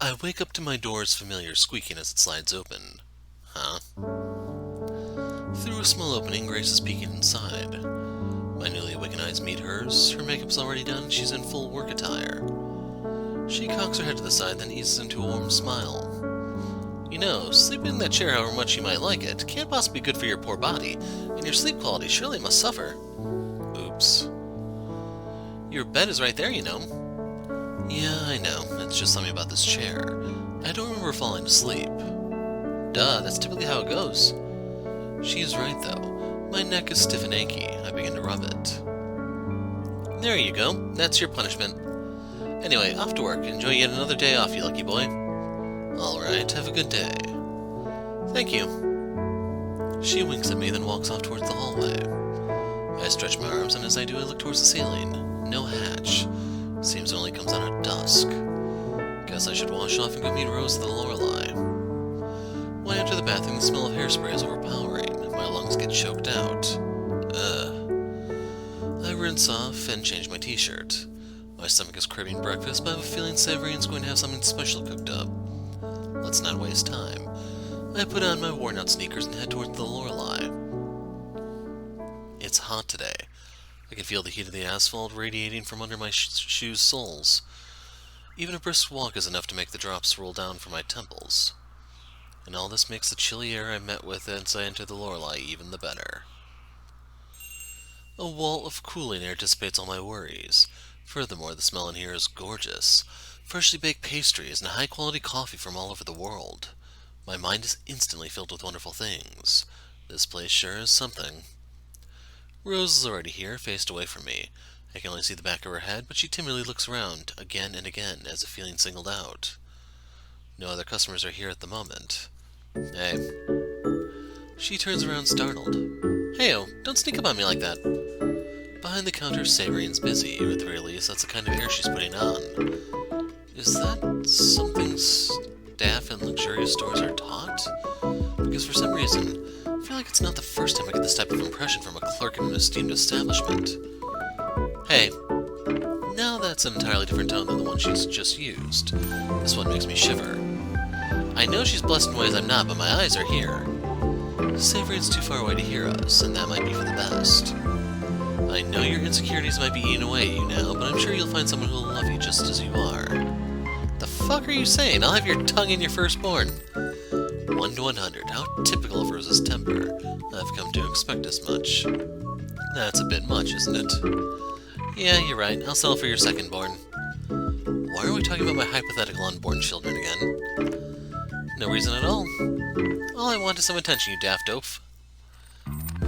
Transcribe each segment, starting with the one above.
I wake up to my door's familiar squeaking as it slides open. Huh? Through a small opening, Grace is peeking inside. My newly awakened eyes meet hers. Her makeup's already done, and she's in full work attire. She cocks her head to the side, then eases into a warm smile. You know, sleeping in that chair however much you might like it can't possibly be good for your poor body, and your sleep quality surely must suffer. Oops. Your bed is right there, you know. Yeah, I know. It's just something about this chair. I don't remember falling asleep. Duh, that's typically how it goes. She's right, though. My neck is stiff and achy. I begin to rub it. There you go. That's your punishment. Anyway, off to work. Enjoy yet another day off, you lucky boy. Alright, have a good day. Thank you. She winks at me, then walks off towards the hallway. I stretch my arms, and as I do, I look towards the ceiling. No hatch. Seems it only comes out at dusk. Guess I should wash off and go meet Rose at the Lorelei. When I enter the bathroom, the smell of hairspray is overpowering. My lungs get choked out. I rinse off and change my t-shirt. My stomach is craving breakfast, but I have a feeling Severine's going to have something special cooked up. Let's not waste time. I put on my worn-out sneakers and head towards the Lorelei. It's hot today. I can feel the heat of the asphalt radiating from under my shoes' soles. Even a brisk walk is enough to make the drops roll down from my temples. And all this makes the chilly air I met with as I enter the Lorelei even the better. A wall of cooling air dissipates all my worries. Furthermore, the smell in here is gorgeous. Freshly baked pastries and high-quality coffee from all over the world. My mind is instantly filled with wonderful things. This place sure is something. Rose is already here, faced away from me. I can only see the back of her head, but she timidly looks around again and again, as if feeling singled out. No other customers are here at the moment. Hey. She turns around startled. Heyo, don't sneak up on me like that. Behind the counter, Severine's busy, or at the very least, that's the kind of air she's putting on. Is that something staff in luxurious stores are taught? Because for some reason, I feel like it's not the first time I get this type of impression from a clerk in an esteemed establishment. Hey. Now that's an entirely different tone than the one she's just used. This one makes me shiver. I know she's blessed in ways I'm not, but my eyes are here. Severine's too far away to hear us, and that might be for the best. I know your insecurities might be eating away at you now, but I'm sure you'll find someone who'll love you just as you are. The fuck are you saying? I'll have your tongue in your firstborn. 1 to 100. How typical of Rose's temper. I've come to expect as much. That's a bit much, isn't it? Yeah, you're right. I'll settle for your second-born. Why are we talking about my hypothetical unborn children again? No reason at all. All I want is some attention, you daft oaf.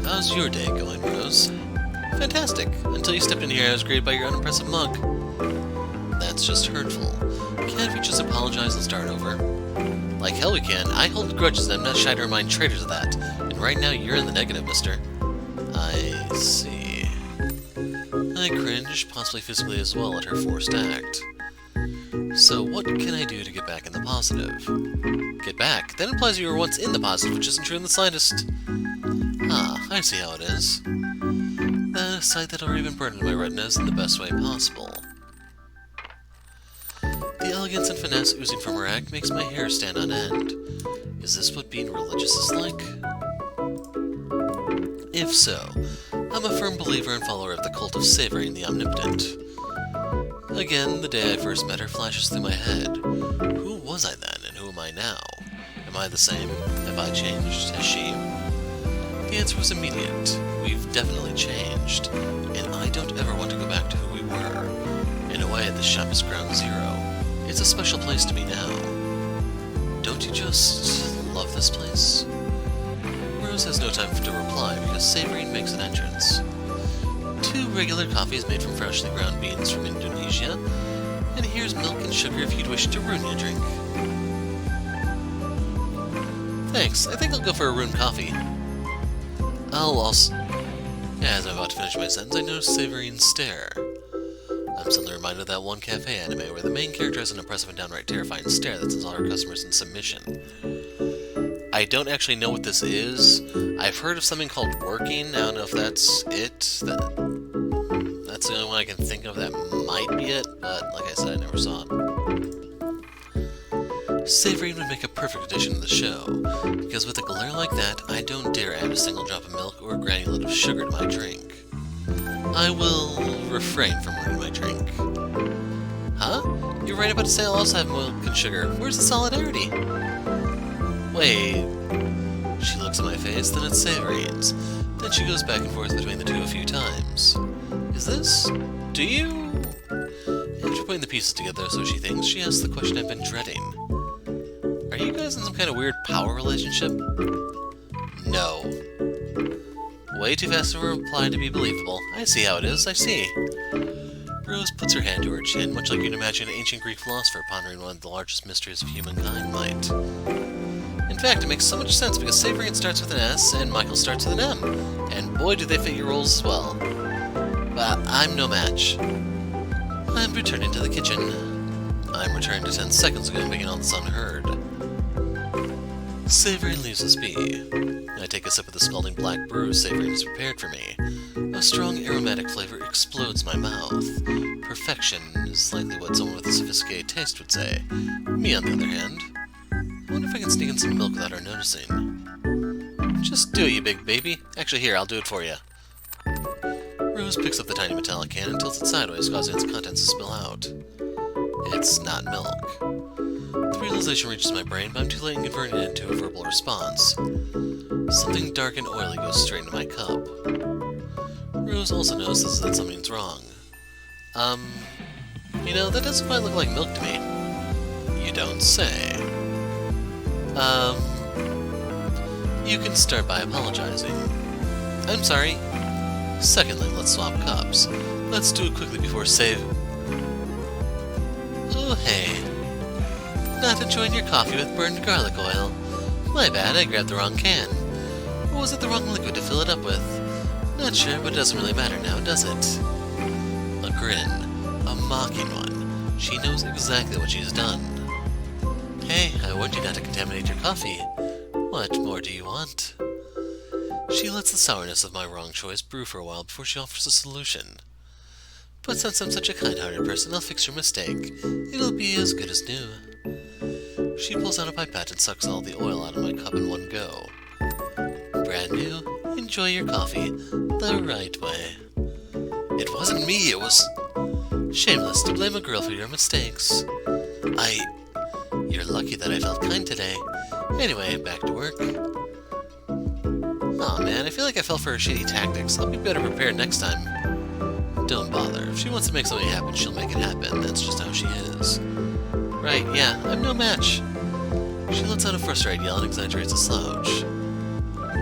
How's your day going, Rose? Fantastic. Until you stepped in here, I was greeted by your unimpressive mug. That's just hurtful. Can't we just apologize and start over? Like hell we can. I hold grudges and I'm not shy to remind traitors of that. And right now you're in the negative, mister. I see. I cringe, possibly physically as well, at her forced act. So what can I do to get back in the positive? Get back? That implies you were once in the positive, which isn't true in the slightest. Ah, I see how it is. A sight that already been burned in my retinas in the best way possible. The elegance and finesse oozing from her act makes my hair stand on end. Is this what being religious is like? If so, I'm a firm believer and follower of the cult of Severine the Omnipotent. Again, the day I first met her flashes through my head. Who was I then, and who am I now? Am I the same? Have I changed? Has she? The answer was immediate. We've definitely changed, and I don't ever want to go back to who we were. In a way, this shop is ground zero. It's a special place to me now. Don't you just love this place? Rose has no time to reply because Severine makes an entrance. 2 regular coffees made from freshly ground beans from Indonesia, and here's milk and sugar if you'd wish to ruin your drink. Thanks, I think I'll go for a room coffee. I'll also... As I'm about to finish my sentence, I notice Severine's stare. I'm suddenly reminded of that one cafe anime where the main character has an impressive and downright terrifying stare that sends all her customers in submission. I don't actually know what this is. I've heard of something called working. I don't know if that's it. That's the only one I can think of that might be it, but like I said, I never saw it. Severine would make a perfect addition to the show, because with a glare like that, I don't dare add a single drop of milk or a granulate of sugar to my drink. I will refrain from ruining my drink. Huh? You're right about to say I'll also have milk and sugar. Where's the solidarity? Wait. She looks at my face, then at Severine's. Then she goes back and forth between the two a few times. Is this? Do you? After putting the pieces together, so she thinks, she asks the question I've been dreading. Are you guys in some kind of weird power relationship? No. Way too fast of a reply to be believable. I see how it is, I see. Rose puts her hand to her chin, much like you'd imagine an ancient Greek philosopher pondering one of the largest mysteries of humankind might. In fact, it makes so much sense because Severine starts with an S and Michael starts with an M. And boy, do they fit your roles as well. But I'm no match. I'm returning to the kitchen. I'm returning to 10 seconds ago, making all this unheard. Severine leaves us be. I take a sip of the scalding black brew Severine has prepared for me. A strong aromatic flavor explodes my mouth. Perfection is likely what someone with a sophisticated taste would say. Me, on the other hand, I wonder if I can sneak in some milk without her noticing. Just do it, you big baby. Actually, here, I'll do it for you. Rose picks up the tiny metallic can and tilts it sideways, causing its contents to spill out. It's not milk. The realization reaches my brain, but I'm too late in converting it into a verbal response. Something dark and oily goes straight into my cup. Rose also notices that something's wrong. You know, that doesn't quite look like milk to me. You don't say. You can start by apologizing. I'm sorry. Secondly, let's swap cups. Let's do it quickly before Oh, hey. Not enjoying your coffee with burned garlic oil. My bad, I grabbed the wrong can. Or was it the wrong liquid to fill it up with? Not sure, but it doesn't really matter now, does it? A grin. A mocking one. She knows exactly what she's done. Hey, I warned you not to contaminate your coffee. What more do you want? She lets the sourness of my wrong choice brew for a while before she offers a solution. But since I'm such a kind-hearted person, I'll fix your mistake. It'll be as good as new. She pulls out a pipette and sucks all the oil out of my cup in one go. Brand new. Enjoy your coffee the right way. It wasn't me, it was... Shameless to blame a girl for your mistakes. You're lucky that I felt kind today. Anyway, back to work. Aw man, I feel like I fell for her shitty tactics. I'll be better prepared next time. Don't bother. If she wants to make something happen, she'll make it happen. That's just how she is. Right, yeah, I'm no match. She lets out a frustrated yell and exaggerates a slouch.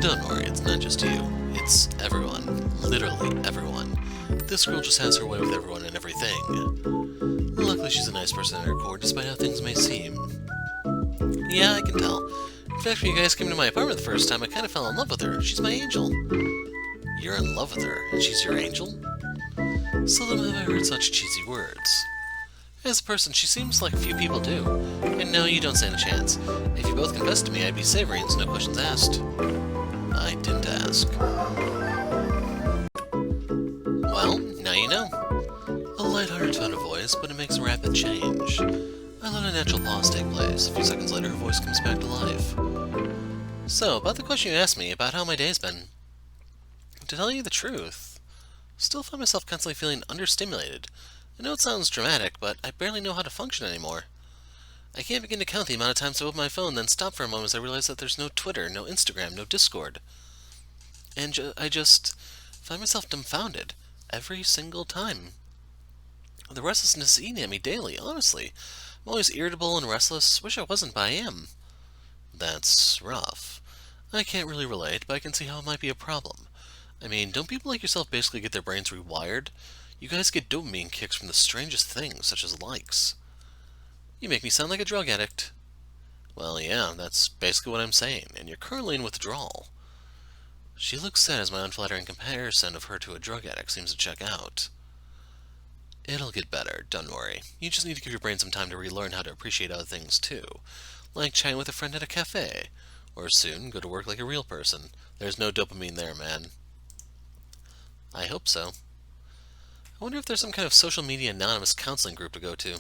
Don't worry, it's not just you. It's everyone. Literally everyone. This girl just has her way with everyone and everything. Luckily, she's a nice person at her core, despite how things may seem. Yeah, I can tell. In fact, when you guys came to my apartment the first time, I kind of fell in love with her. She's my angel. You're in love with her, and she's your angel? Seldom have I heard such cheesy words. As a person, she seems like a few people do. And no, you don't stand a chance. If you both confessed to me, I'd be Severine's, no questions asked. I didn't ask. Well, now you know. A lighthearted tone of voice, but it makes a rapid change. I let a natural pause take place. A few seconds later, her voice comes back to life. So, about the question you asked me about how my day's been. To tell you the truth, still find myself constantly feeling understimulated. I know it sounds dramatic, but I barely know how to function anymore. I can't begin to count the amount of times I open my phone, then stop for a moment as I realize that there's no Twitter, no Instagram, no Discord. And I just find myself dumbfounded every single time. The restlessness is eating at me daily, honestly. I'm always irritable and restless. Wish I wasn't, but I am. That's rough. I can't really relate, but I can see how it might be a problem. I mean, don't people like yourself basically get their brains rewired? You guys get dopamine kicks from the strangest things, such as likes. You make me sound like a drug addict. Well, yeah, that's basically what I'm saying, and you're currently in withdrawal. She looks sad as my unflattering comparison of her to a drug addict seems to check out. It'll get better, don't worry. You just need to give your brain some time to relearn how to appreciate other things too. Like chatting with a friend at a cafe. Or soon, go to work like a real person. There's no dopamine there, man. I hope so. I wonder if there's some kind of social media anonymous counseling group to go to.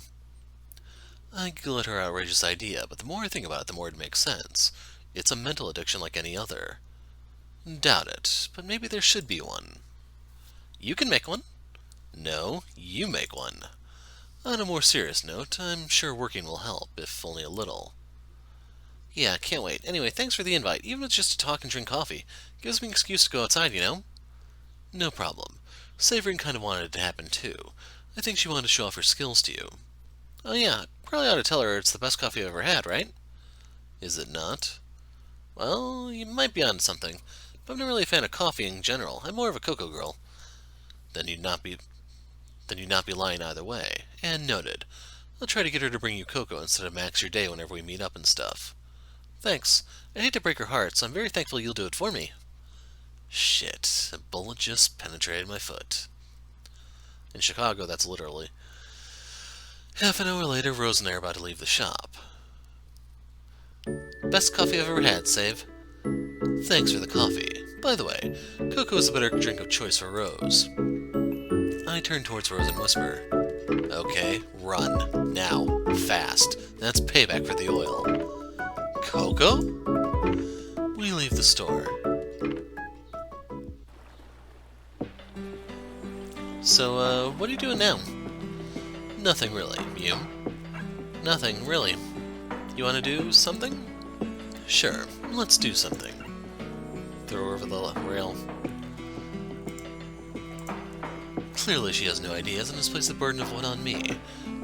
I giggle at her outrageous idea, but the more I think about it, the more it makes sense. It's a mental addiction like any other. Doubt it, but maybe there should be one. You can make one. No, you make one. On a more serious note, I'm sure working will help, if only a little. Yeah, can't wait. Anyway, thanks for the invite, even if it's just to talk and drink coffee. Gives me an excuse to go outside, you know? No problem. Severine kind of wanted it to happen, too. I think she wanted to show off her skills to you. Oh yeah, probably ought to tell her it's the best coffee I've ever had, right? Is it not? Well, you might be onto something, but I'm not really a fan of coffee in general. I'm more of a cocoa girl. Then you'd not be lying either way. And noted. I'll try to get her to bring you cocoa instead of Max your day whenever we meet up and stuff. Thanks. I hate to break her heart, so I'm very thankful you'll do it for me. Shit, a bullet just penetrated my foot. In Chicago, that's literally. Half an hour later, Rose and I are about to leave the shop. Best coffee I've ever had, Save. Thanks for the coffee. By the way, cocoa is a better drink of choice for Rose. I turn towards Rose and whisper, Okay, run. Now. Fast. That's payback for the oil. Cocoa? We leave the store. So, what are you doing now? Nothing really. You? Nothing really. You want to do something? Sure, let's do something. Throw her over the rail. Clearly she has no ideas and has placed the burden of one on me,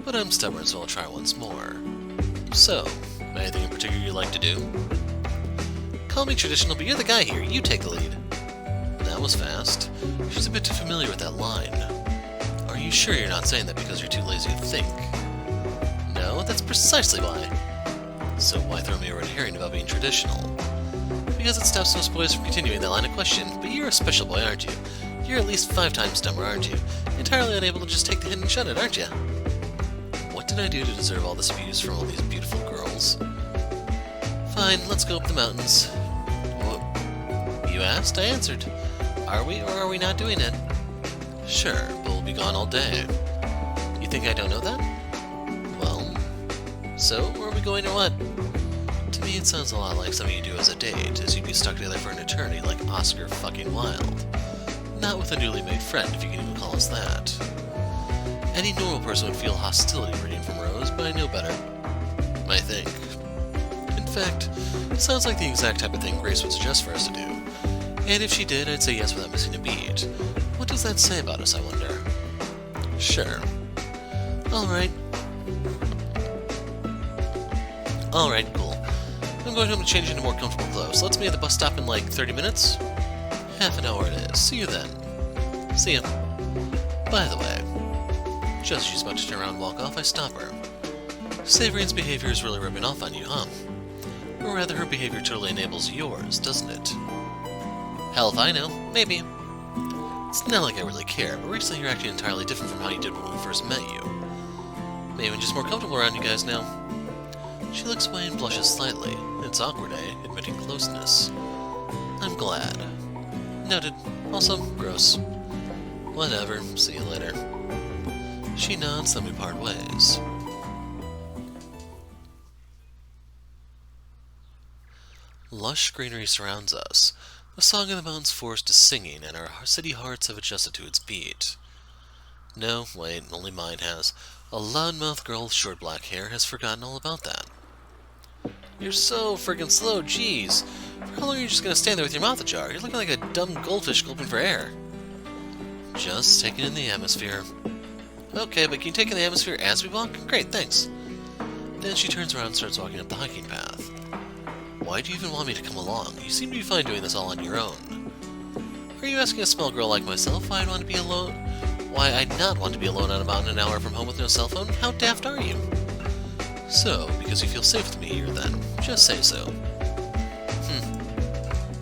but I'm stubborn, so I'll try once more. So, anything in particular you'd like to do? Call me traditional, but you're the guy here. You take the lead. That was fast. She's a bit too familiar with that line. Are you sure you're not saying that because you're too lazy to think? No, that's precisely why. So why throw me a red herring about being traditional? Because it stops most boys from continuing that line of question. But you're a special boy, aren't you? You're at least 5 times dumber, aren't you? Entirely unable to just take the hint and shut it, aren't you? What did I do to deserve all this abuse from all these beautiful girls? Fine, let's go up the mountains. Well, you asked, I answered. Are we or are we not doing it? Sure, but we'll be gone all day. You think I don't know that? Well, so where are we going or what? To me it sounds a lot like something you do as a date, as you'd be stuck together for an eternity like Oscar fucking Wilde. Not with a newly made friend, if you can even call us that. Any normal person would feel hostility reading from Rose, but I know better. I think. In fact, it sounds like the exact type of thing Grace would suggest for us to do. And if she did, I'd say yes without missing a beat. What does that say about us, I wonder? Sure. Alright. Alright, cool. I'm going home to change into more comfortable clothes. Let's meet at the bus stop in like 30 minutes? Half an hour it is. See you then. See ya. By the way, just as she's about to turn around and walk off, I stop her. Severine's behavior is really rubbing off on you, huh? Or rather, her behavior totally enables yours, doesn't it? Hell if I know. Maybe. It's not like I really care, but recently you're acting entirely different from how you did when we first met you. Maybe I'm just more comfortable around you guys now. She looks away and blushes slightly. It's awkward, eh? Admitting closeness. I'm glad. Noted. Also, gross. Whatever. See you later. She nods, then we part ways. Lush greenery surrounds us. The song of the mountains forest is singing, and our city hearts have adjusted to its beat. No, wait, only mine has. A loudmouth girl with short black hair has forgotten all about that. You're so friggin' slow, jeez. For how long are you just gonna stand there with your mouth ajar? You're looking like a dumb goldfish gulping for air. Just taking in the atmosphere. Okay, but can you take in the atmosphere as we walk? Great, thanks. Then she turns around and starts walking up the hiking path. Why do you even want me to come along? You seem to be fine doing this all on your own. Are you asking a small girl like myself why I'd want to be alone? Why I'd not want to be alone on a mountain an hour from home with no cell phone? How daft are you? So, because you feel safe with me here then. Just say so.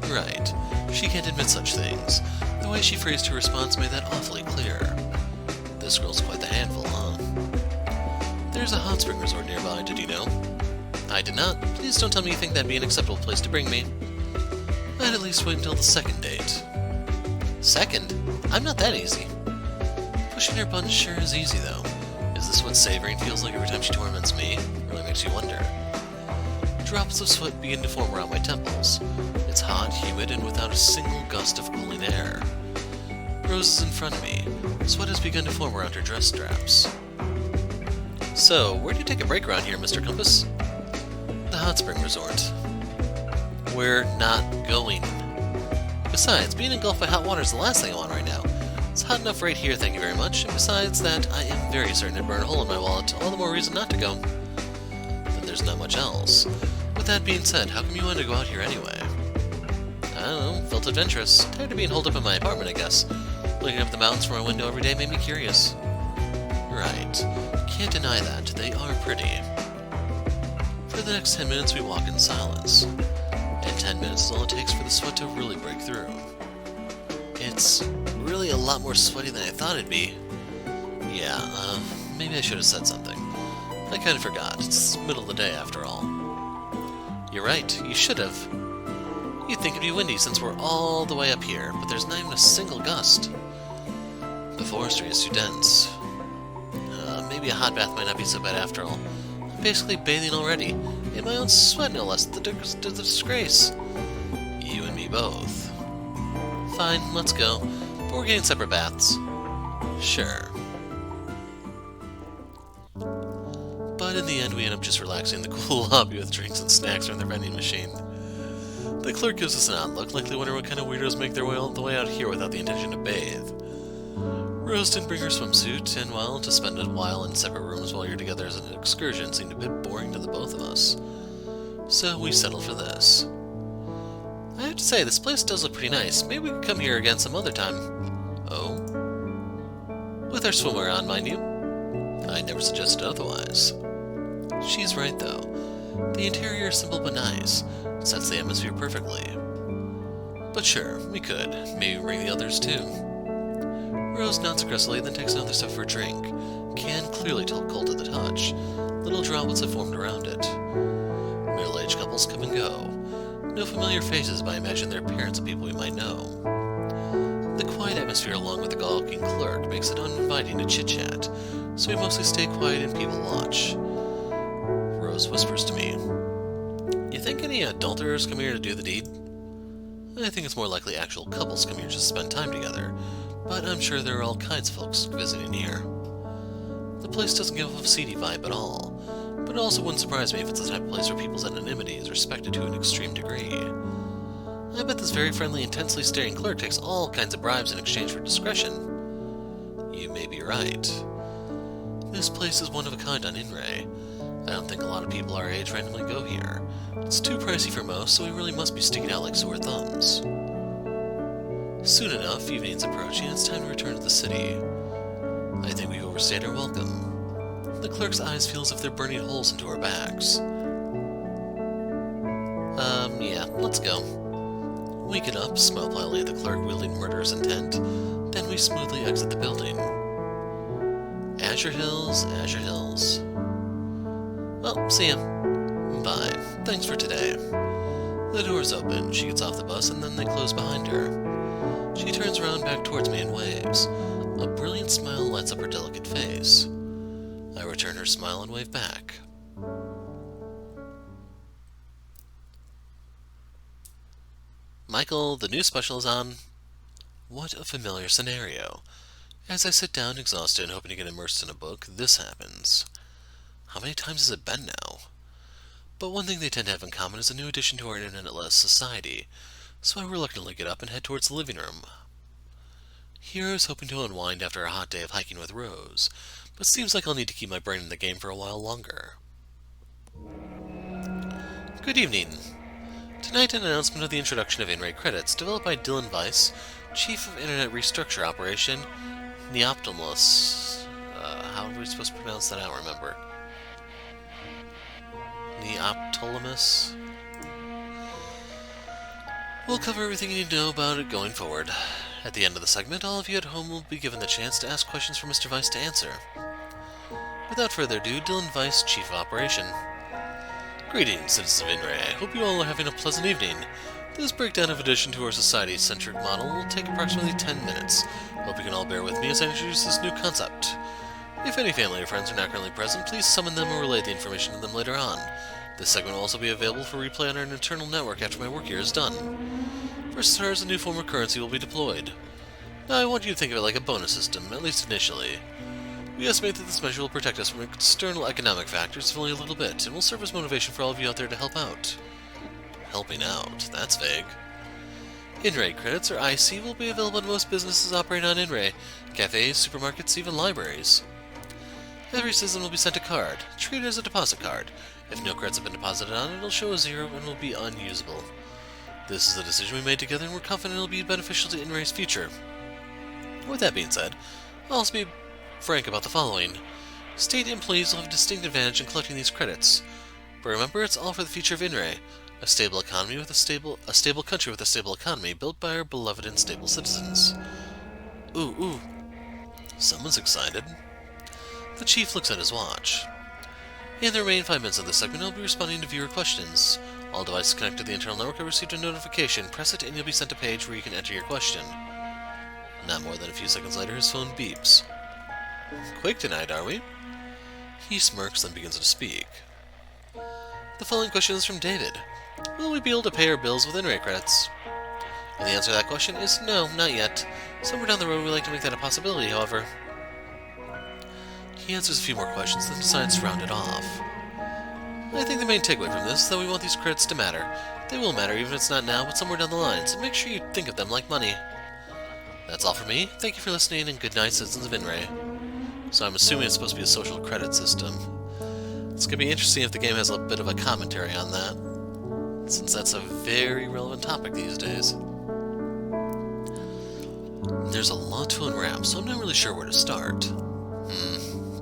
Right. She can't admit such things. The way she phrased her response made that awfully clear. This girl's quite the handful, huh? There's a hot spring resort nearby, did you know? I did not. Please don't tell me you think that'd be an acceptable place to bring me. I'd at least wait until the second date. Second? I'm not that easy. Pushing her buttons sure is easy, though. Is this what Severine feels like every time she torments me? Really makes you wonder. Drops of sweat begin to form around my temples. It's hot, humid, and without a single gust of cooling air. Rose is in front of me. Sweat has begun to form around her dress straps. So, where do you take a break around here, Mr. Compass? The hot spring resort. We're not going. Besides, being engulfed by hot water is the last thing I want right now. It's hot enough right here, thank you very much, and besides that, I am very certain to burn a hole in my wallet, all the more reason not to go. Then there's not much else. With that being said, how come you wanted to go out here anyway? I don't know, felt adventurous. Tired of being holed up in my apartment, I guess. Looking up at the mountains from my window every day made me curious. Right. Can't deny that. They are pretty. For the next 10 minutes, we walk in silence. And 10 minutes is all it takes for the sweat to really break through. It's really a lot more sweaty than I thought it'd be. Yeah, maybe I should have said something. I kind of forgot. It's the middle of the day, after all. You're right. You should have. You'd think it'd be windy since we're all the way up here, but there's not even a single gust. The forestry is too dense. Maybe a hot bath might not be so bad after all. I'm basically bathing already. In my own sweat, no less. The disgrace. You and me both. Fine, let's go. But we're getting separate baths. Sure. But in the end, we end up just relaxing in the cool lobby with drinks and snacks from the vending machine. The clerk gives us an odd look, likely wondering what kind of weirdos make their way all the way out here without the intention to bathe. Rose didn't bring her swimsuit, and well, to spend a while in separate rooms while you're together as an excursion seemed a bit boring to the both of us. So we settled for this. I have to say, this place does look pretty nice. Maybe we could come here again some other time. Oh? With our swimwear on, mind you. I never suggested otherwise. She's right, though. The interior is simple but nice. It sets the atmosphere perfectly. But sure, we could. Maybe bring the others, too. Rose nods aggressively, then takes another sip for a drink. Can clearly tell cold to the touch. Little droplets have formed around it. Middle-aged couples come and go. No familiar faces, but I imagine they're parents of people we might know. The quiet atmosphere along with the gawking clerk makes it uninviting to chit-chat, so we mostly stay quiet and people watch. Rose whispers to me, "You think any adulterers come here to do the deed?" I think it's more likely actual couples come here just to spend time together, but I'm sure there are all kinds of folks visiting here. The place doesn't give off a seedy vibe at all, but it also wouldn't surprise me if it's the type of place where people's anonymity is respected to an extreme degree. I bet this very friendly, intensely staring clerk takes all kinds of bribes in exchange for discretion. You may be right. This place is one of a kind on Inray. I don't think a lot of people our age randomly go here. It's too pricey for most, so we really must be sticking out like sore thumbs. Soon enough, evening's approaching, and it's time to return to the city. I think we've overstayed our welcome. The clerk's eyes feel as if they're burning holes into our backs. Yeah, let's go. We get up, smile politely at the clerk wielding murderous intent, then we smoothly exit the building. Azure Hills, Azure Hills. Well, see ya. Bye. Thanks for today. The doors open, she gets off the bus, and then they close behind her. She turns around back towards me and waves. A brilliant smile lights up her delicate face. I return her smile and wave back. Michael, the new special is on. What a familiar scenario. As I sit down, exhausted and hoping to get immersed in a book, this happens. How many times has it been now? But one thing they tend to have in common is a new addition to our internetless society, so I reluctantly get up and head towards the living room. Here I was hoping to unwind after a hot day of hiking with Rose, but seems like I'll need to keep my brain in the game for a while longer. Good evening. Tonight, an announcement of the introduction of in-rate credits, developed by Dylan Weiss, Chief of Internet Restructure Operation, Neoptimus. How are we supposed to pronounce that? I don't remember. Neoptolemus? We'll cover everything you need to know about it going forward. At the end of the segment, all of you at home will be given the chance to ask questions for Mr. Weiss to answer. Without further ado, Dylan Weiss, Chief of Operation. Greetings, citizens of Inray. I hope you all are having a pleasant evening. This breakdown of addition to our society-centered model will take approximately 10 minutes. Hope you can all bear with me as I introduce this new concept. If any family or friends are not currently present, please summon them or relay the information to them later on. This segment will also be available for replay on our internal network after my work here is done. For starters, a new form of currency will be deployed. Now, I want you to think of it like a bonus system, at least initially. We estimate that this measure will protect us from external economic factors for only a little bit, and will serve as motivation for all of you out there to help out. Helping out? That's vague. In-Ray credits, or IC, will be available in most businesses operating on In-Ray, cafes, supermarkets, even libraries. Every citizen will be sent a card. Treat it as a deposit card. If no credits have been deposited on it, it'll show a 0 and will be unusable. This is a decision we made together, and we're confident it'll be beneficial to In-Ray's future. With that being said, I'll also be frank about the following. State employees will have a distinct advantage in collecting these credits. But remember, it's all for the future of In-Ray, a stable economy with a stable country with a stable economy built by our beloved and stable citizens. Ooh. Someone's excited. The chief looks at his watch. In the remaining 5 minutes of this segment, I'll be responding to viewer questions. All devices connected to the internal network have received a notification. Press it and you'll be sent a page where you can enter your question. Not more than a few seconds later, his phone beeps. Quick tonight, are we? He smirks, then begins to speak. The following question is from David. Will we be able to pay our bills with In-Ray credits? And the answer to that question is no, not yet. Somewhere down the road, we'd like to make that a possibility, however. He answers a few more questions, then decides to round it off. I think the main takeaway from this is that we want these credits to matter. They will matter, even if it's not now, but somewhere down the line, so make sure you think of them like money. That's all for me. Thank you for listening, and good night, citizens of In-Ray. So I'm assuming it's supposed to be a social credit system. It's going to be interesting if the game has a bit of a commentary on that, since that's a very relevant topic these days. There's a lot to unwrap, so I'm not really sure where to start.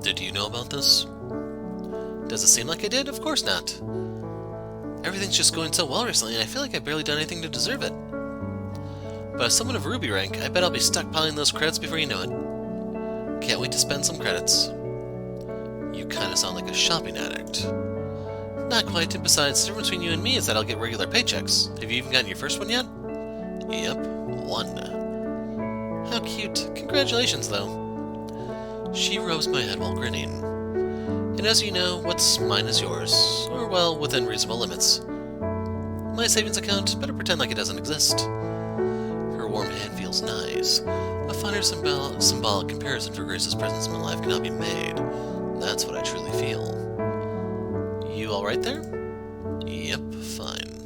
Did you know about this? Does it seem like I did? Of course not. Everything's just going so well recently, and I feel like I've barely done anything to deserve it. But as someone of Ruby rank, I bet I'll be stockpiling those credits before you know it. Can't wait to spend some credits. You kinda sound like a shopping addict. Not quite, and besides, the difference between you and me is that I'll get regular paychecks. Have you even gotten your first one yet? Yep, 1. How cute. Congratulations, though. She rubs my head while grinning. And as you know, what's mine is yours. Or, well, within reasonable limits. My savings account, better pretend like it doesn't exist. Her warm hand feels nice. A finer symbolic comparison for Grace's presence in my life cannot be made. That's what I truly feel. You alright there? Yep, fine.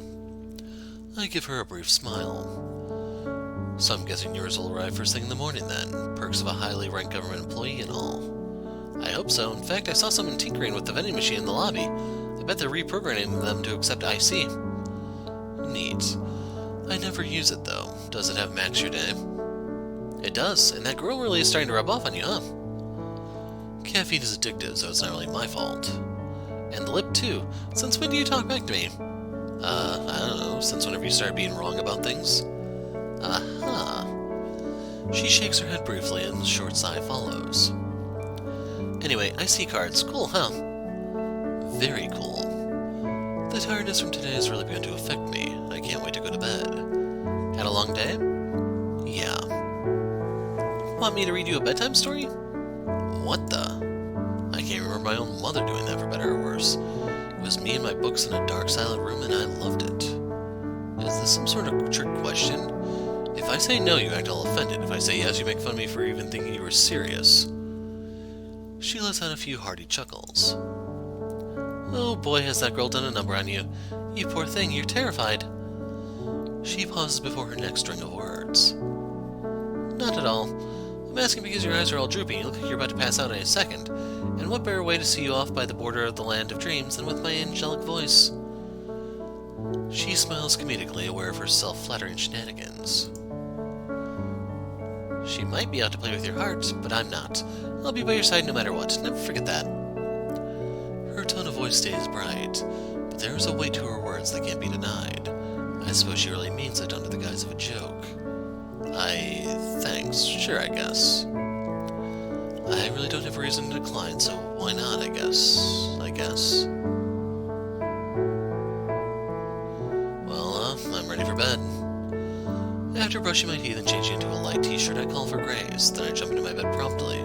I give her a brief smile. So I'm guessing yours will arrive first thing in the morning then. Perks of a highly ranked government employee and all. I hope so. In fact, I saw someone tinkering with the vending machine in the lobby. I bet they're reprogramming them to accept IC. Neat. I never use it though. Does it have max your day? It does, and that girl really is starting to rub off on you, huh? Caffeine is addictive, so it's not really my fault. And the lip too. Since when do you talk back to me? I don't know, since whenever you started being wrong about things. Aha. She shakes her head briefly and a short sigh follows. Anyway, IC cards. Cool, huh? Very cool. The tiredness from today has really begun to affect me. I can't wait to go to bed. Had a long day? Yeah. Want me to read you a bedtime story? What the? I can't remember my own mother doing that for better or worse. It was me and my books in a dark, silent room, and I loved it. Is this some sort of trick question? If I say no, you act all offended. If I say yes, you make fun of me for even thinking you were serious. She lets out a few hearty chuckles. Oh boy, has that girl done a number on you. You poor thing, you're terrified. She pauses before her next string of words. Not at all. I'm asking because your eyes are all droopy. You look like you're about to pass out in a second. And what better way to see you off by the border of the land of dreams than with my angelic voice? She smiles comedically, aware of her self-flattering shenanigans. She might be out to play with your heart, but I'm not. I'll be by your side no matter what. Never forget that. Her tone of voice stays bright, but there is a weight to her words that can't be denied. I suppose she really means it under the guise of a joke. Thanks. Sure, I guess. I really don't have a reason to decline, so why not, I guess. Well, I'm ready for bed. After brushing my teeth and changing into a light t-shirt, I call for Grace, then I jump into my bed promptly.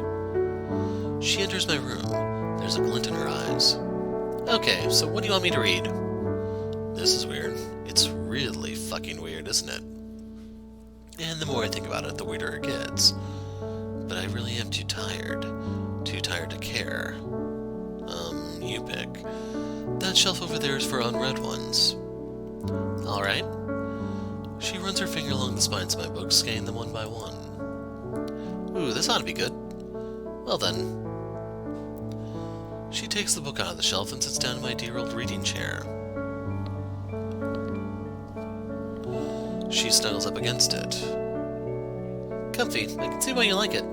She enters my room. There's a glint in her eyes. Okay, so what do you want me to read? This is weird. It's really fucking weird, isn't it? And the more I think about it, the weirder it gets. But I really am too tired. Too tired to care. You pick. That shelf over there is for unread ones. Alright. She runs her finger along the spines of my books, scanning them one by one. Ooh, this ought to be good. Well then. She takes the book out of the shelf and sits down in my dear old reading chair. She snuggles up against it. Comfy. I can see why you like it.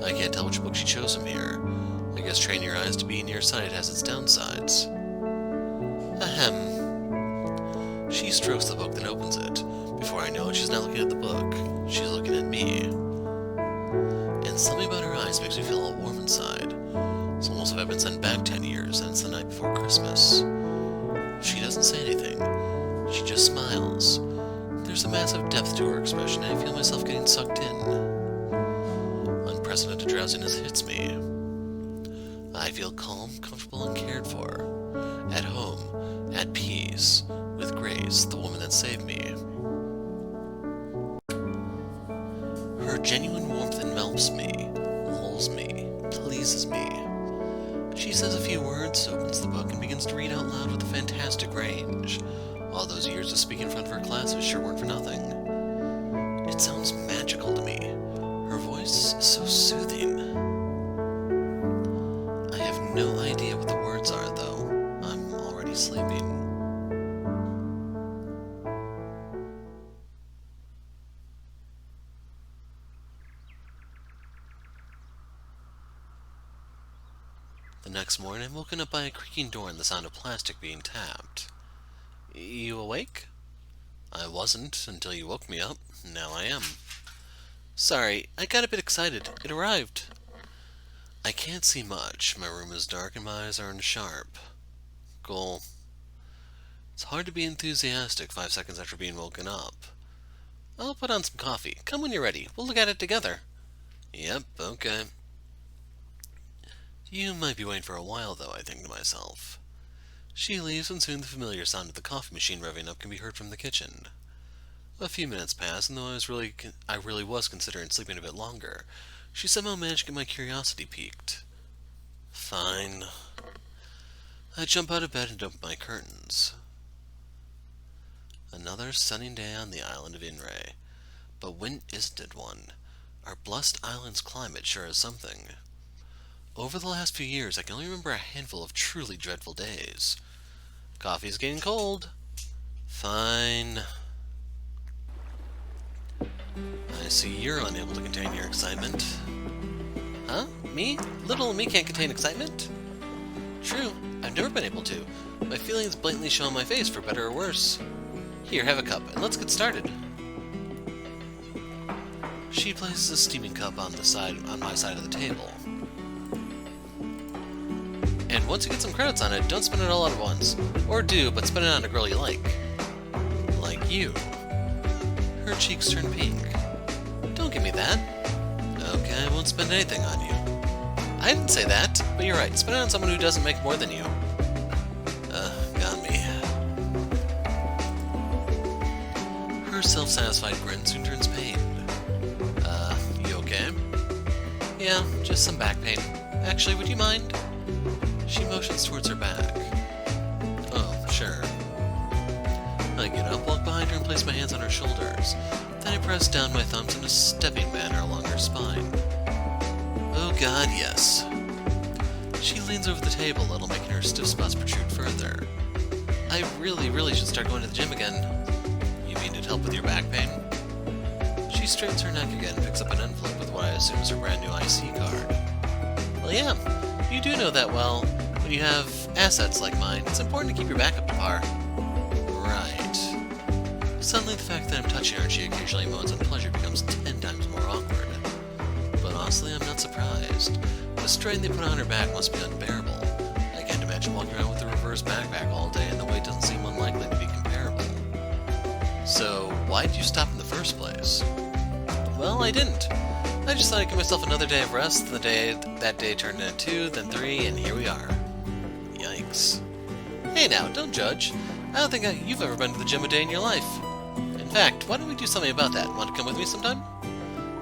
I can't tell which book she chose from here. I guess training your eyes to be nearsighted has its downsides. Ahem. She strokes the book, then opens it. Before I know it, she's not looking at the book. She's looking at me. And something about her eyes makes me feel all warm inside. It's almost as if I've been sent back 10 years, and it's the night before Christmas. She doesn't say anything. She just smiles. There's a massive depth to her expression, and I feel myself getting sucked in. Unprecedented drowsiness hits me. I feel calm, comfortable, and cared for. At home, at peace, with Grace, the woman that saved me. Her genuine warmth envelops me, lulls me, pleases me. She says a few words, opens the book, and begins to read out loud with a fantastic range. All those years of speaking in front of her classes sure weren't for nothing. It sounds magical to me. Her voice is so soothing. I have no idea what the words are, though. I'm already sleeping. The next morning, I'm woken up by a creaking door and the sound of plastic being tapped. You awake? I wasn't until you woke me up. Now I am. Sorry, I got a bit excited. It arrived. I can't see much. My room is dark and my eyes aren't sharp. Cool. It's hard to be enthusiastic 5 seconds after being woken up. I'll put on some coffee. Come when you're ready. We'll look at it together. Yep, okay. You might be waiting for a while, though, I think to myself. She leaves, and soon the familiar sound of the coffee machine revving up can be heard from the kitchen. A few minutes pass, and though I really was considering sleeping a bit longer, she somehow managed to get my curiosity piqued. Fine. I jump out of bed and open my curtains. Another sunny day on the island of Inray. But when isn't it one? Our blessed island's climate sure is something. Over the last few years, I can only remember a handful of truly dreadful days. Coffee's getting cold. Fine. I see you're unable to contain your excitement. Huh? Me? Little me can't contain excitement? True, I've never been able to. My feelings blatantly show on my face, for better or worse. Here, have a cup, and let's get started. She places a steaming cup on my side of the table. And once you get some credits on it, don't spend it all at once. Or do, but spend it on a girl you like. Like you. Her cheeks turn pink. Don't give me that. Okay, I won't spend anything on you. I didn't say that, but you're right. Spend it on someone who doesn't make more than you. Got me. Her self-satisfied grin soon turns pained. You okay? Yeah, just some back pain. Actually, would you mind? She motions towards her back. Oh, sure. I get up, walk behind her, and place my hands on her shoulders. Then I press down my thumbs in a stepping manner along her spine. Oh god, yes. She leans over the table, a little making her stiff spots protrude further. I really should start going to the gym again. You mean it'd help with your back pain? She straightens her neck again and picks up an envelope with what I assume is her brand new IC card. Well, yeah, you do know that well. When you have assets like mine, it's important to keep your back up to par. Right. Suddenly the fact that I'm touching her and she occasionally moans in pleasure becomes 10 times more awkward. But honestly, I'm not surprised. The strain they put on her back must be unbearable. I can't imagine walking around with a reverse backpack all day, and the weight doesn't seem unlikely to be comparable. So, why did you stop in the first place? Well, I didn't. I just thought I'd give myself another day of rest, and that day turned into 2, then 3, and here we are. Yikes. Hey now, don't judge. I don't think you've ever been to the gym a day in your life. In fact, why don't we do something about that? Want to come with me sometime?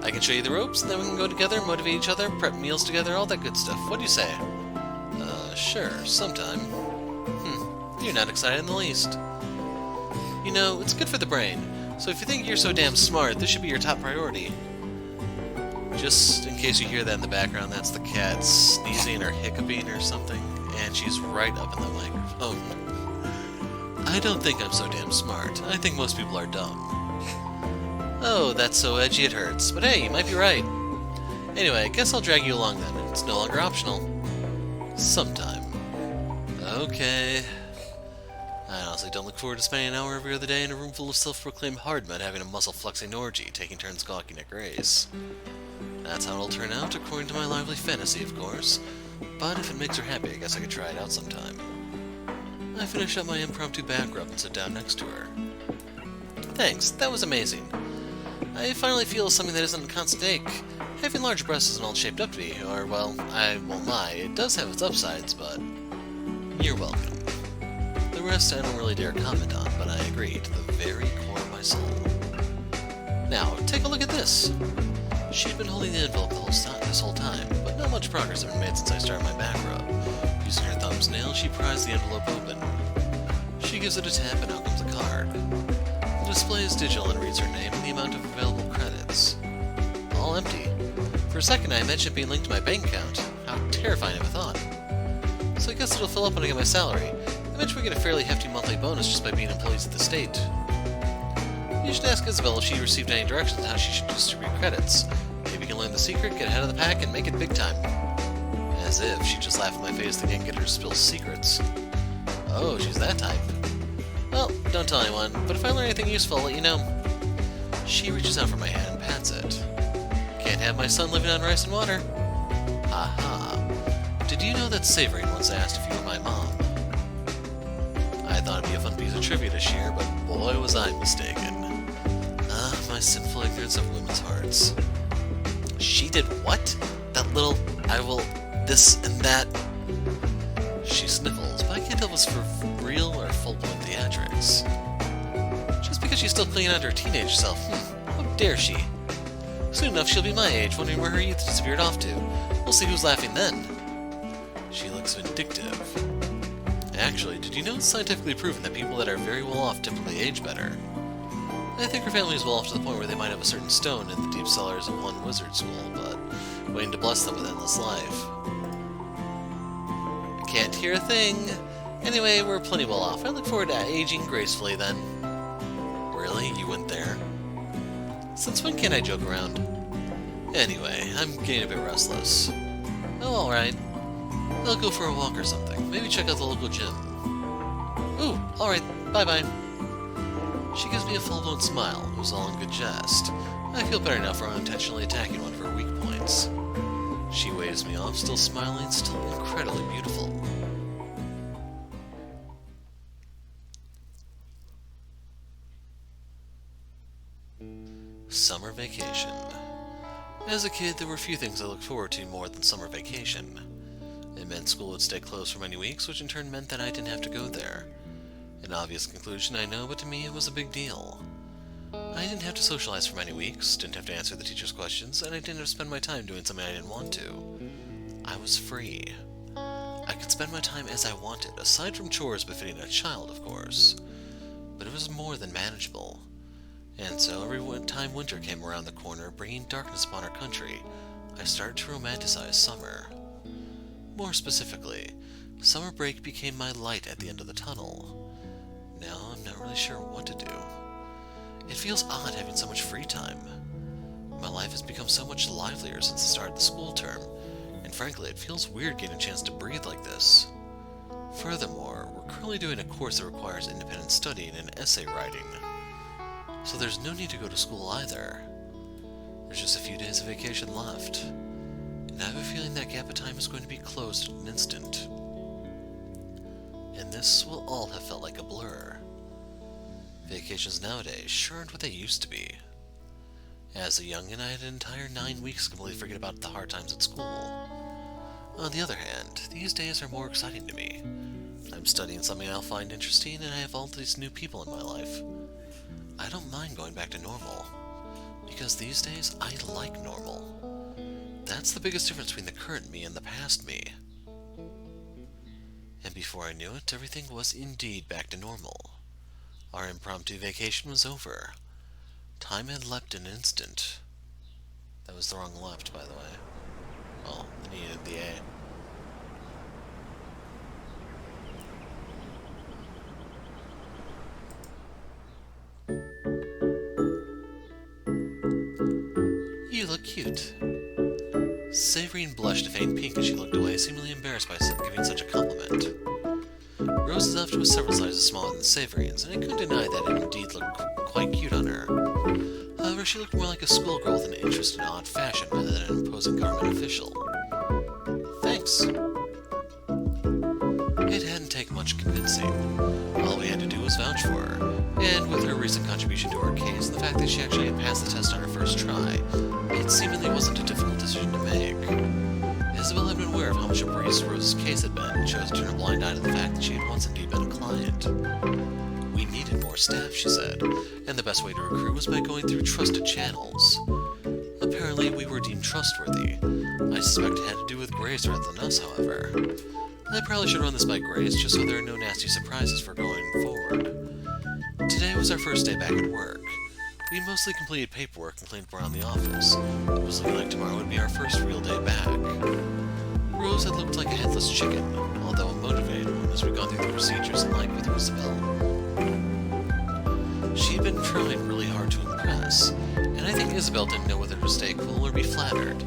I can show you the ropes, and then we can go together, motivate each other, prep meals together, all that good stuff. What do you say? Sure, sometime. You're not excited in the least. You know, it's good for the brain, so if you think you're so damn smart, this should be your top priority. Just in case you hear that in the background, that's the cat sneezing or hiccuping or something, and she's right up in the microphone. I don't think I'm so damn smart. I think most people are dumb. Oh, that's so edgy it hurts, but hey, you might be right. Anyway, I guess I'll drag you along then. It's no longer optional. Sometime. Okay. I honestly don't look forward to spending an hour every other day in a room full of self-proclaimed hardmen having a muscle-flexing orgy, taking turns gawking at Grace. That's how it'll turn out, according to my lively fantasy, of course. But if it makes her happy, I guess I could try it out sometime. I finish up my impromptu back rub and sit down next to her. Thanks, that was amazing. I finally feel something that isn't a constant ache. Having large breasts isn't all shaped up to be, or, well, I won't lie, it does have its upsides, but you're welcome. The rest I don't really dare comment on, but I agree to the very core of my soul. Now, take a look at this. She'd been holding the envelope this whole time, but not much progress had been made since I started my back rub. Using her thumb's nail, she pries the envelope open. She gives it a tap, and out comes a card. The display is digital and reads her name and the amount of available credits. All empty. For a second, I imagined it being linked to my bank account. How terrifying of a thought. So I guess it'll fill up when I get my salary. Eventually we get a fairly hefty monthly bonus just by being employees of the state. You should ask Isabel if she received any directions on how she should distribute credits. Maybe you can learn the secret, get ahead of the pack, and make it big time. As if she'd just laugh in my face and get her to spill secrets. Oh, she's that type. Well, don't tell anyone, but if I learn anything useful, I'll let you know. She reaches out for my hand and pats it. Can't have my son living on rice and water. Aha. Did you know that Severine once asked if you were my mom? I thought it'd be a fun piece of trivia to share, but boy was I mistaken. My sinful ignorance of women's hearts. She did what? That little, I will, this and that. She sniffles, but I can't tell if it's for real or full-blown theatrics. Just because she's still clinging on to her teenage self. How dare she? Soon enough she'll be my age, wondering where her youth disappeared off to. We'll see who's laughing then. She looks vindictive. Actually, did you know it's scientifically proven that people that are very well off typically age better? I think her family is well off to the point where they might have a certain stone in the deep cellars of one wizard school, but waiting to bless them with endless life. I can't hear a thing. Anyway, we're plenty well off. I look forward to aging gracefully then. Really? You went there? Since when can't I joke around? Anyway, I'm getting a bit restless. Oh, alright. I'll go for a walk or something. Maybe check out the local gym. Ooh, alright, bye-bye. She gives me a full-blown smile. It was all in good jest. I feel better now for unintentionally attacking one of her weak points. She waves me off, still smiling, still incredibly beautiful. Summer vacation. As a kid, there were few things I looked forward to more than summer vacation. It meant school would stay closed for many weeks, which in turn meant that I didn't have to go there. An obvious conclusion, I know, but to me it was a big deal. I didn't have to socialize for many weeks, didn't have to answer the teacher's questions, and I didn't have to spend my time doing something I didn't want to. I was free. I could spend my time as I wanted, aside from chores befitting a child, of course. But it was more than manageable. And so every time winter came around the corner, bringing darkness upon our country, I started to romanticize summer. More specifically, summer break became my light at the end of the tunnel. Now I'm not really sure what to do. It feels odd having so much free time. My life has become so much livelier since the start of the school term, and frankly it feels weird getting a chance to breathe like this. Furthermore, we're currently doing a course that requires independent studying and essay writing, so there's no need to go to school either. There's just a few days of vacation left, and I have a feeling that gap of time is going to be closed in an instant. And this will all have felt like a blur. Vacations nowadays sure aren't what they used to be. As a youngin', I had an entire 9 weeks to completely forget about the hard times at school. On the other hand, these days are more exciting to me. I'm studying something I'll find interesting, and I have all these new people in my life. I don't mind going back to normal, because these days I like normal. That's the biggest difference between the current me and the past me. And before I knew it, everything was indeed back to normal. Our impromptu vacation was over. Time had leapt in an instant. That was the wrong left, by the way. Well, I needed the A. You look cute. Severine blushed a faint pink as she looked away, seemingly embarrassed by giving such a compliment. Rose's outfit was several sizes smaller than Severine's, and I couldn't deny that it indeed looked quite cute on her. However, she looked more like a schoolgirl with an interest in odd fashion rather than an imposing garment official. Thanks. It hadn't taken much convincing. All we had to do was vouch for her, and with her recent contribution to our case and the fact that she actually had passed the test on her first try, it seemingly wasn't a difficult decision to make. Isabel had been aware of how much a breeze Rose's case had been, and chose to turn a blind eye to the fact that she had once indeed been a client. We needed more staff, she said, and the best way to recruit was by going through trusted channels. Apparently, we were deemed trustworthy. I suspect it had to do with Grace rather than us, however. I probably should run this by Grace, just so there are no nasty surprises for going forward. Today was our first day back at work. We mostly completed paperwork and cleaned around the office. It was looking like tomorrow would be our first real day back. Rose had looked like a headless chicken, although a motivated one as we'd gone through the procedures and like with Isabel. She'd been trying really hard to impress, and I think Isabel didn't know whether to stay cool or be flattered,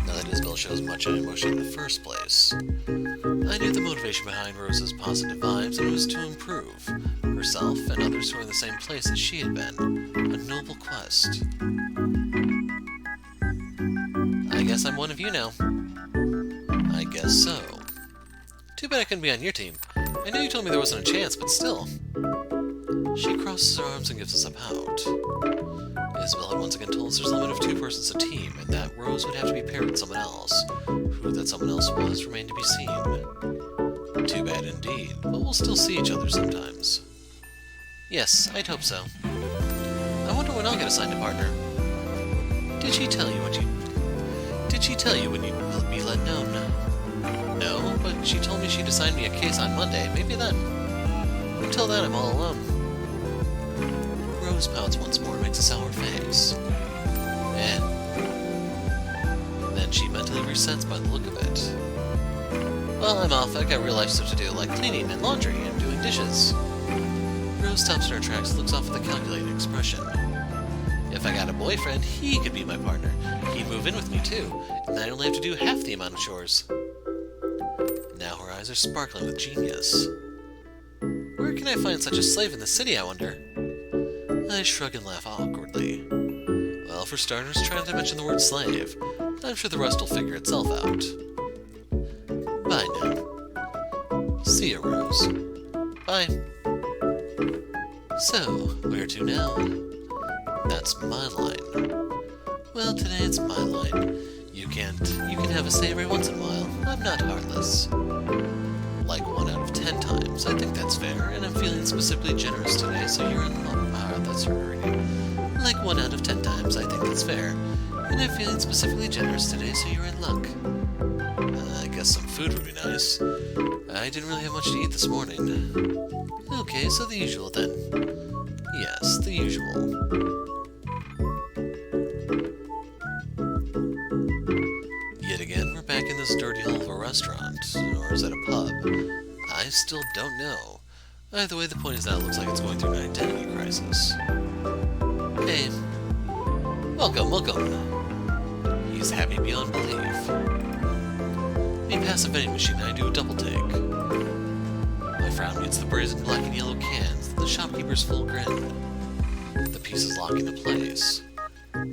now that Isabel shows much emotion in the first place. I knew the motivation behind Rose's positive vibes, and it was to improve herself and others who were in the same place as she had been. A noble quest. I guess I'm one of you now. I guess so. Too bad I couldn't be on your team. I know you told me there wasn't a chance, but still. She crosses her arms and gives us a pout. Isabel had once again told us there's a limit of 2 persons a team, and that Rose would have to be paired with someone else. Who that someone else was remained to be seen. Too bad indeed, but we'll still see each other sometimes. Yes, I'd hope so. I wonder when I'll get assigned a partner. Did she tell you when you'd be let know? No, but she told me she'd assign me a case on Monday, maybe then. Until then, I'm all alone. Rose pouts once more and makes a sour face. And then she mentally resents by the look of it. Well, I'm off. I got real life stuff to do, like cleaning and laundry and doing dishes. Rose stops in her tracks and looks off with a calculated expression. If I got a boyfriend, he could be my partner. He'd move in with me, too, and I'd only have to do half the amount of chores. Now her eyes are sparkling with genius. Where can I find such a slave in the city, I wonder? I shrug and laugh awkwardly. Well, for starters, try not to mention the word slave. I'm sure the rest will figure itself out. Bye now. See ya, Rose. Bye. So, where to now? That's my line. Well, today it's my line. You can have a say every once in a while. I'm not heartless. Like 1 out of 10 times, I think that's fair, and I'm feeling specifically generous today, so you're in luck. That's her reading. Like 1 out of 10 times, I think that's fair, and I'm feeling specifically generous today, so you're in luck. I guess some food would be nice. I didn't really have much to eat this morning. Okay, so the usual then. Yes, the usual. Yet again, we're back in this dirty hole of a restaurant, or is it a pub? I still don't know. Either way, the point is that it looks like it's going through an identity crisis. Hey. Welcome. He's happy beyond belief. We pass a vending machine and I do a double take. My frown meets the brazen black and yellow cans, the shopkeeper's full grin. The pieces lock into place.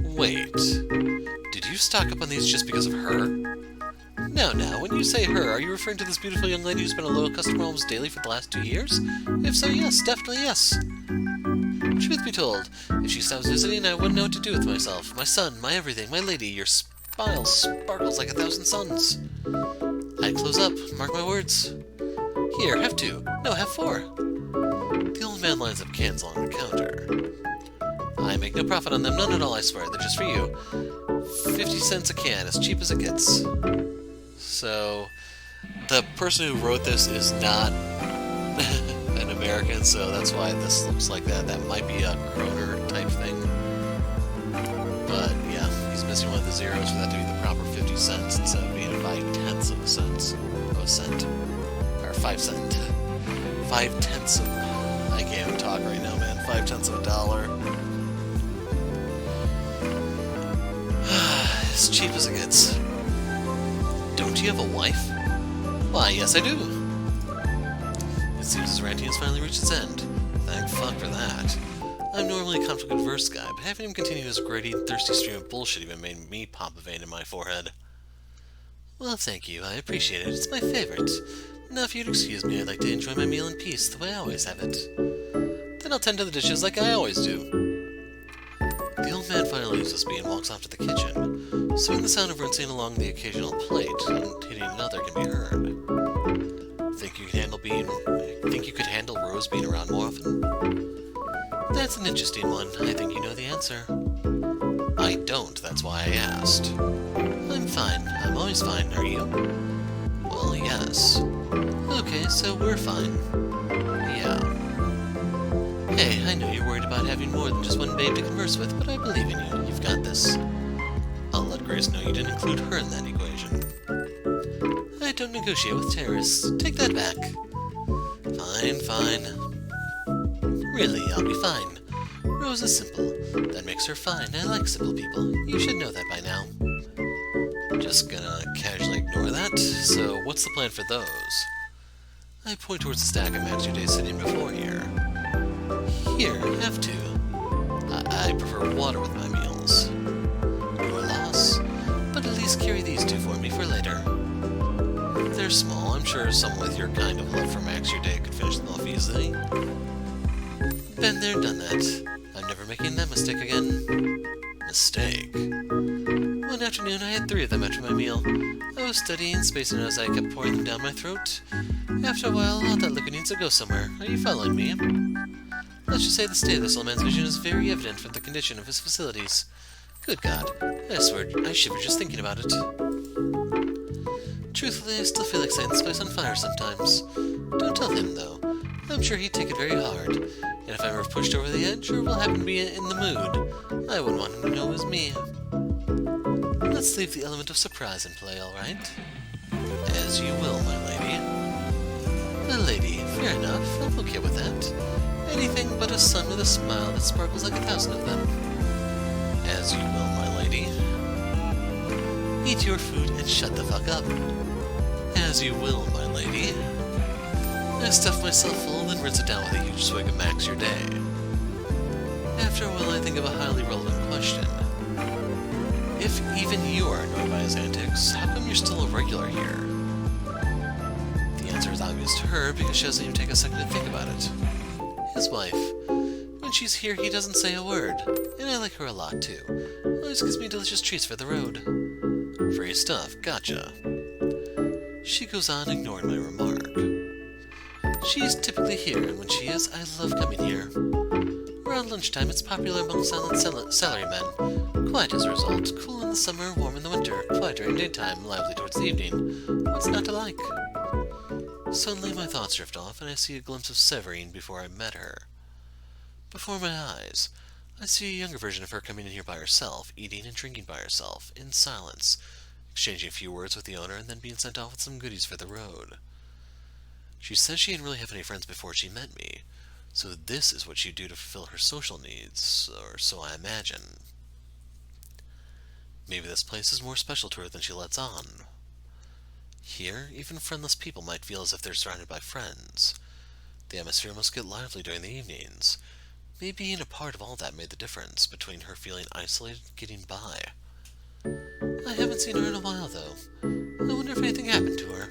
Wait. Did you stock up on these just because of her? Now, when you say her, are you referring to this beautiful young lady who's been a loyal customer almost daily for the last 2 years? If so, yes, definitely yes. Truth be told, if she stops visiting, I wouldn't know what to do with myself. My son, my everything, my lady, your smile sparkles like 1,000 suns. I'd close up, mark my words. Here, have 2. No, have 4. The old man lines up cans along the counter. I make no profit on them, none at all, I swear. They're just for you. 50 cents a can, as cheap as it gets. So, the person who wrote this is not an American, so that's why this looks like that. That might be a kroner type thing. But, yeah, he's missing one of the zeros for that to be the proper 50 cents instead of being 5/10 of a cent. Of a cent. Or 5 cent. 5/10 of... I can't even talk right now, man. 5/10 of a dollar. As cheap as it gets. Don't you have a wife? Why, yes I do. It seems his ranting has finally reached its end. Thank fuck for that. I'm normally a conflict-averse guy, but having him continue his gritty, thirsty stream of bullshit even made me pop a vein in my forehead. Well, thank you. I appreciate it. It's my favorite. Now, if you'd excuse me, I'd like to enjoy my meal in peace, the way I always have it. Then I'll tend to the dishes like I always do. The old man finally leaves us be and walks off to the kitchen. Soon the sound of rinsing along the occasional plate and hitting another can be heard. Think you could handle Rose being around more often? That's an interesting one. I think you know the answer. I don't, that's why I asked. I'm fine. I'm always fine, are you? Well, yes. Okay, so we're fine. Yeah. Hey, I know you're worried about having more than just one babe to converse with, but I believe in you. You've got this. I'll let Grace know you didn't include her in that equation. I don't negotiate with terrorists. Take that back. Fine. Really, I'll be fine. Rose is simple. That makes her fine. I like simple people. You should know that by now. Just gonna casually ignore that. So, what's the plan for those? I point towards the stack of Max Day sitting before here. Here, have 2. I prefer water with my meals. Your loss, but at least carry these 2 for me for later. They're small. I'm sure someone with your kind of love for Max Day could finish them off easily. Been there, done that. I'm never making that mistake again. Mistake? One afternoon, I had 3 of them after my meal. I was studying, spacing as I kept pouring them down my throat. After a while, all that liquid needs to go somewhere. Are you following me? Let's just say the state of this old man's vision is very evident from the condition of his facilities. Good God, I swear, I shiver just thinking about it. Truthfully, I still feel like setting this place on fire sometimes. Don't tell him, though. I'm sure he'd take it very hard, and if I'm ever pushed over the edge, or will happen to be in the mood, I wouldn't want him to know it was me. Let's leave the element of surprise in play, alright? As you will, my lady. My lady, fair enough, I'm okay with that. Anything but a son with a smile that sparkles like 1,000 of them. As you will, my lady. Eat your food and shut the fuck up. As you will, my lady. I stuff myself full, then rinse it down with a huge swig of Max Your Day. After a while, I think of a highly relevant question. If even you are annoyed by his antics, how come you're still a regular here? The answer is obvious to her because she doesn't even take a second to think about it. His wife. When she's here, he doesn't say a word, and I like her a lot too. Always gives me delicious treats for the road. Free stuff, gotcha. She goes on, ignoring my remark. She's typically here, and when she is, I love coming here. Around lunchtime, it's popular among silent salarymen. Quiet as a result, cool in the summer, warm in the winter, quiet during daytime, lively towards the evening. What's not to like? Suddenly my thoughts drift off, and I see a glimpse of Severine before I met her. Before my eyes, I see a younger version of her coming in here by herself, eating and drinking by herself, in silence, exchanging a few words with the owner, and then being sent off with some goodies for the road. She says she didn't really have any friends before she met me, so this is what she'd do to fulfill her social needs, or so I imagine. Maybe this place is more special to her than she lets on. Here, even friendless people might feel as if they're surrounded by friends. The atmosphere must get lively during the evenings. Maybe being a part of all that made the difference between her feeling isolated and getting by. I haven't seen her in a while, though. I wonder if anything happened to her.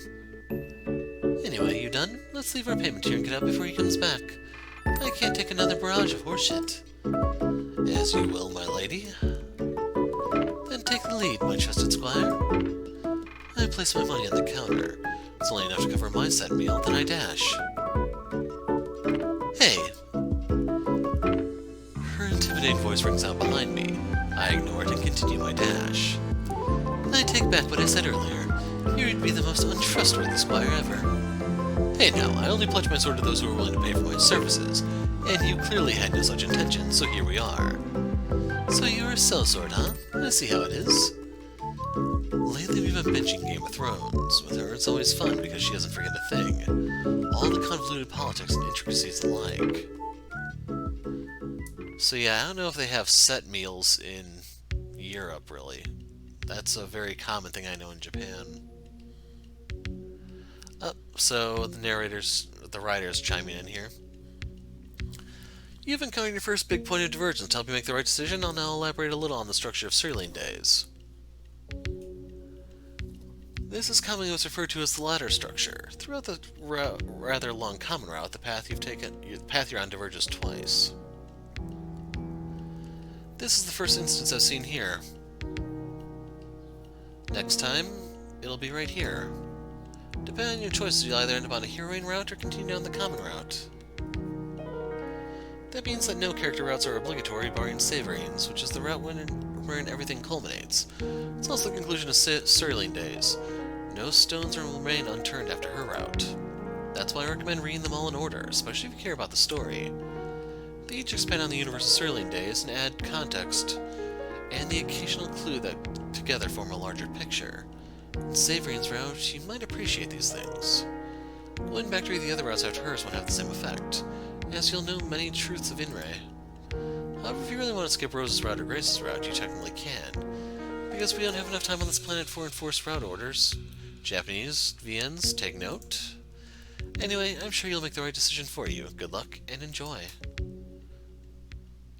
Anyway, you done? Let's leave our payment here and get out before he comes back. I can't take another barrage of horseshit. As you will, my lady. Then take the lead, my trusted squire. I place my money on the counter. It's only enough to cover my set meal, then I dash. Hey! Her intimidating voice rings out behind me. I ignore it and continue my dash. I take back what I said earlier. You'd be the most untrustworthy squire ever. Hey now, I only pledge my sword to those who are willing to pay for my services, and you clearly had no such intention, so here we are. So you're a sellsword, huh? I see how it is. Lately we've been binging Game of Thrones. With her it's always fun because she doesn't forget a thing. All the convoluted politics and intricacies alike. So yeah, I don't know if they have set meals in Europe, really. That's a very common thing I know in Japan. So the writers chiming in here. You've encountered your first big point of divergence. To help you make the right decision, I'll now elaborate a little on the structure of Cerulean days. This is commonly what's referred to as the ladder structure. Throughout the rather long common route, the path you're on diverges twice. This is the first instance I've seen here. Next time, it'll be right here. Depending on your choices, you'll either end up on a heroine route or continue down the common route. That means that no character routes are obligatory, barring Severine's, which is the route wherein everything culminates. It's also the conclusion of Cerulean days. No stones will remain unturned after her route. That's why I recommend reading them all in order, especially if you care about the story. They each expand on the universe of Cerulean days and add context, and the occasional clue that together form a larger picture. In Severine's route, you might appreciate these things. Going back to read the other routes after hers won't have the same effect, as you'll know many truths of Inrei. However, if you really want to skip Rose's route or Grace's route, you technically can, because we don't have enough time on this planet for enforced route orders. Japanese VNs, take note. Anyway, I'm sure you'll make the right decision for you. Good luck, and enjoy.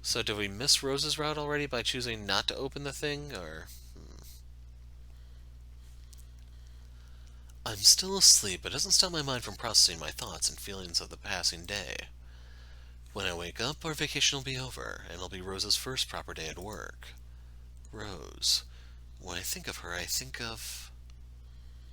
So did we miss Rose's route already by choosing not to open the thing, or... I'm still asleep, but it doesn't stop my mind from processing my thoughts and feelings of the passing day. When I wake up, our vacation will be over, and it'll be Rose's first proper day at work. Rose. When I think of her, I think of...